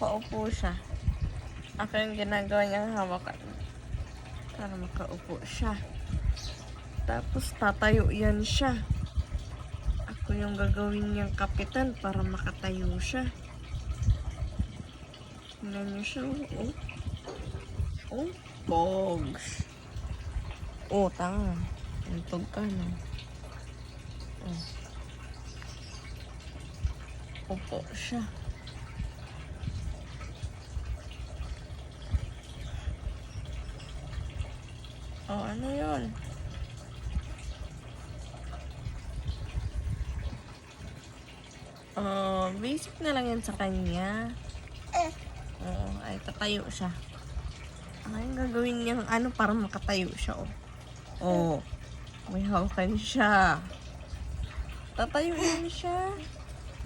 Paupo siya. Ako yung ginagawa niyang hawakan. Para makaupo siya. Tapos tatayo yan siya. Ako yung gagawin niyang kapitan para makatayo siya. Tingnan niyo siya. Oh. Oh, pogs. Oh, tanga. Untog ka na. Oh. Upo siya. Oh, ano yun? Oh, basic na lang yan sa kanya. Oh, ay, tatayo siya. Ay, gagawin niyang ano para makatayo siya, oh. Oh, may hawakan siya. Tatayo yan siya.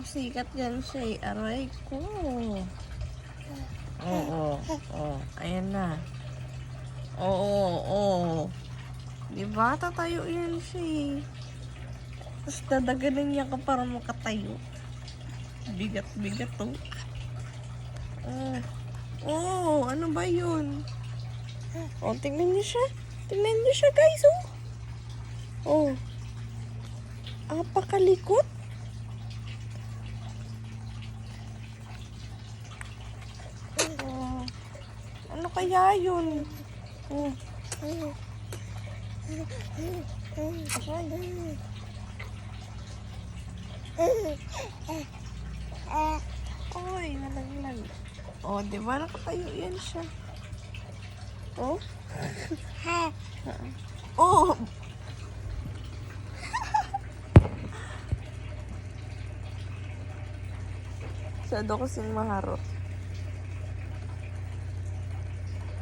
Sikat yan siya, eh. Aray ko. Oo, oh, ayan na. Oo. Diba? Tatayo yan siya, eh. Tapos dadagalan niya ka para makatayo. Bigat-bigat, oh. Ano ba yun? Oh, tingnan niyo siya. Tingnan niyo siya, guys, oh. Oh. Apakalikot. Oh. Ano kaya yun? Oh. Oy, nalaglag. Oh, di ba nakatayo yan siya? Oh? Oh! Masyado kasing maharot.